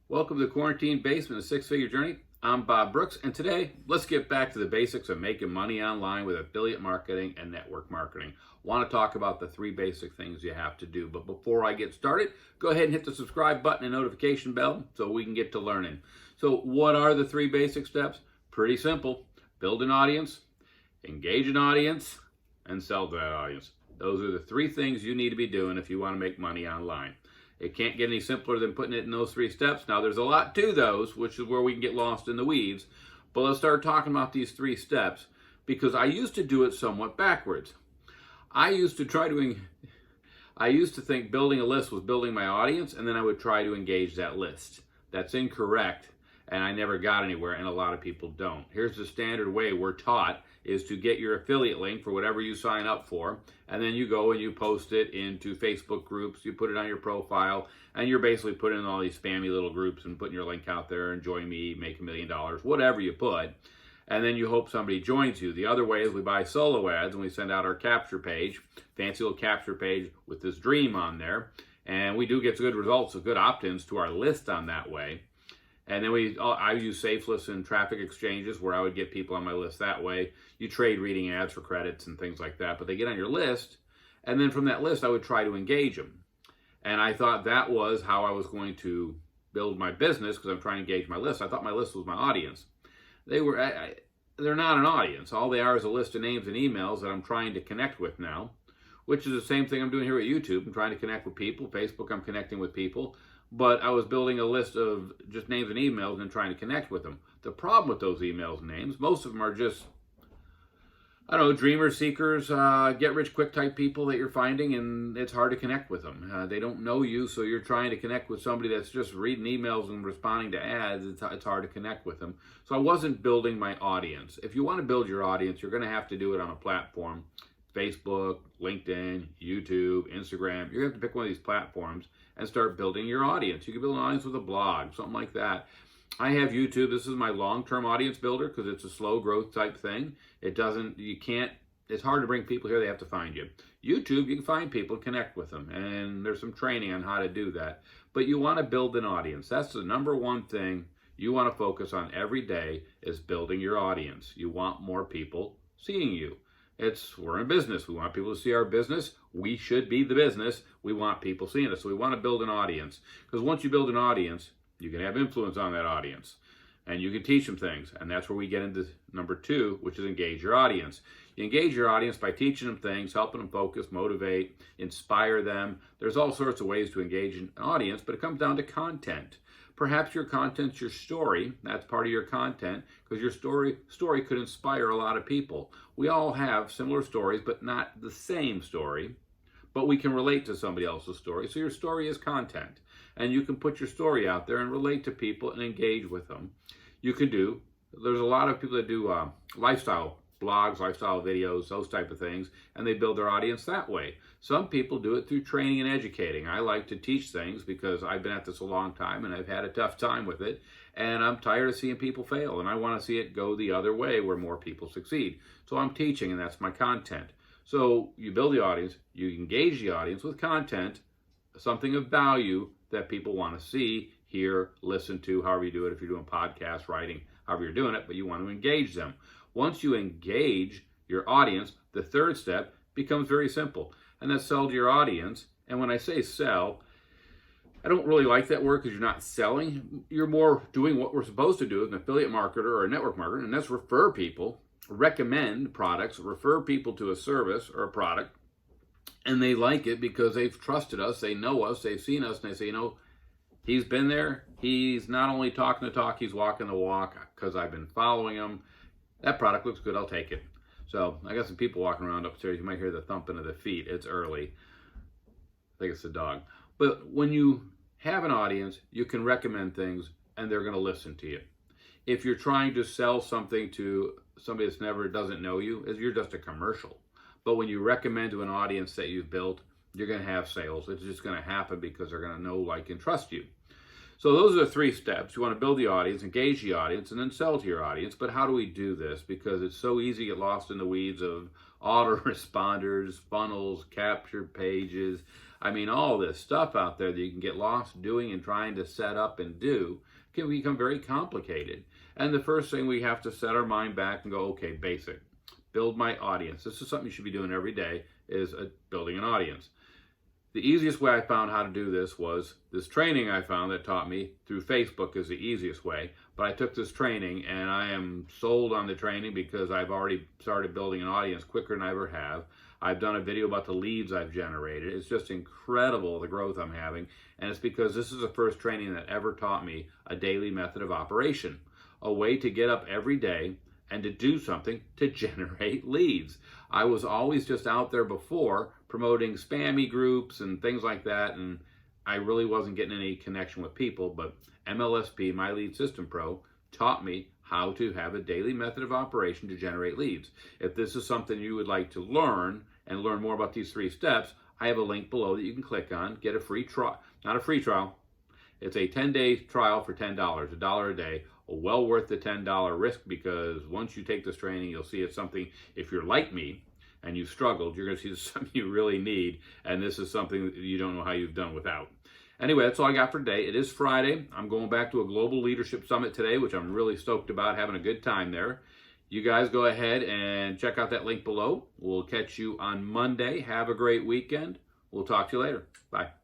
Welcome to the Quarantine Basement, a six-figure journey. I'm Bob Brooks, and today, let's get back to the basics of making money online with affiliate marketing and network marketing. Want to talk about the three basic things you have to do. But before I get started, go ahead and hit the subscribe button and notification bell so we can get to learning. So what are the three basic steps? Pretty simple. Build an audience, engage an audience, and sell to that audience. Those are the three things you need to be doing if you want to make money online. It can't get any simpler than putting it in those three steps. Now, there's a lot to those, which is where we can get lost in the weeds. But let's start talking about these three steps, because I used to do it somewhat backwards. I used to think building a list was building my audience, and then I would try to engage that list. That's incorrect, and I never got anywhere, and a lot of people don't. Here's the standard way we're taught, is to get your affiliate link for whatever you sign up for, and then you go and you post it into Facebook groups, you put it on your profile, and you're basically putting in all these spammy little groups and putting your link out there, and join me, make $1 million, whatever you put, and then you hope somebody joins you. The other way is we buy solo ads and we send out our capture page, fancy little capture page with this dream on there, and we do get good results, so good opt-ins to our list on that way. And then I use Safeless and traffic exchanges where I would get people on my list that way. You trade reading ads for credits and things like that, but they get on your list, and then from that list I would try to engage them. And I thought that was how I was going to build my business, because I'm trying to engage my list. I thought my list was my audience. They're not an audience. All they are is a list of names and emails that I'm trying to connect with now, which is the same thing I'm doing here at YouTube. I'm trying to connect with people. Facebook, I'm connecting with people. But I was building a list of just names and emails and trying to connect with them. The problem with those emails and names, most of them are just, I don't know, dreamers, seekers, get-rich-quick type people that you're finding, and it's hard to connect with them. They don't know you, so you're trying to connect with somebody that's just reading emails and responding to ads. It's hard to connect with them. So I wasn't building my audience. If you want to build your audience, you're going to have to do it on a platform. Facebook, LinkedIn, YouTube, Instagram. You're going to have to pick one of these platforms and start building your audience. You can build an audience with a blog, something like that. I have YouTube. This is my long-term audience builder because it's a slow growth type thing. It's hard to bring people here. They have to find you. YouTube, you can find people and connect with them. And there's some training on how to do that. But you want to build an audience. That's the number one thing you want to focus on every day, is building your audience. You want more people seeing you. We're in business. We want people to see our business. We should be the business. We want people seeing us. So we want to build an audience. Because once you build an audience, you can have influence on that audience. And you can teach them things. And that's where we get into number two, which is engage your audience. You engage your audience by teaching them things, helping them focus, motivate, inspire them. There's all sorts of ways to engage an audience, but it comes down to content. Perhaps your content's your story. That's part of your content, because your story could inspire a lot of people. We all have similar stories, but not the same story. But we can relate to somebody else's story. So your story is content. And you can put your story out there and relate to people and engage with them. There's a lot of people that do lifestyle blogs, lifestyle videos, those type of things, and they build their audience that way. Some people do it through training and educating. I like to teach things because I've been at this a long time and I've had a tough time with it, and I'm tired of seeing people fail, and I want to see it go the other way where more people succeed. So I'm teaching, and that's my content. So you build the audience, you engage the audience with content, something of value that people want to see, hear, listen to, however you do it. If you're doing podcasts, writing, however you're doing it, but you want to engage them. Once you engage your audience, the third step becomes very simple, and that's sell to your audience. And when I say sell, I don't really like that word, because you're not selling. You're more doing what we're supposed to do as an affiliate marketer or a network marketer, and that's refer people, recommend products, refer people to a service or a product, and they like it because they've trusted us, they know us, they've seen us, and they say, he's been there. He's not only talking the talk, he's walking the walk, because I've been following him. That product looks good, I'll take it. So I got some people walking around upstairs. You might hear the thumping of the feet. It's early. I think it's the dog. But when you have an audience, you can recommend things, and they're going to listen to you. If you're trying to sell something to somebody that doesn't know you, you're just a commercial. But when you recommend to an audience that you've built, you're going to have sales. It's just going to happen because they're going to know, like, and trust you. So those are the three steps. You want to build the audience, engage the audience, and then sell to your audience. But how do we do this? Because it's so easy to get lost in the weeds of autoresponders, funnels, capture pages, I mean, all this stuff out there that you can get lost doing and trying to set up and do can become very complicated. And the first thing we have to set our mind back and go, okay, basic. Build my audience. This is something you should be doing every day, is building an audience. The easiest way I found how to do this was this training I found that taught me through Facebook is the easiest way. But I took this training and I am sold on the training because I've already started building an audience quicker than I ever have. I've done a video about the leads I've generated. It's just incredible the growth I'm having. And it's because this is the first training that ever taught me a daily method of operation, a way to get up every day and to do something to generate leads. I was always just out there before promoting spammy groups and things like that, and I really wasn't getting any connection with people, but MLSP, My Lead System Pro, taught me how to have a daily method of operation to generate leads. If this is something you would like to learn and learn more about these 3 steps, I have a link below that you can click on, get a free trial, not a free trial, it's a 10-day trial for $10, $1 a day, well worth the $10 risk, because once you take this training, you'll see it's something, if you're like me and you've struggled, you're going to see it's something you really need, and this is something that you don't know how you've done without. Anyway, that's all I got for today. It is Friday. I'm going back to a Global Leadership Summit today, which I'm really stoked about, having a good time there. You guys go ahead and check out that link below. We'll catch you on Monday. Have a great weekend. We'll talk to you later. Bye.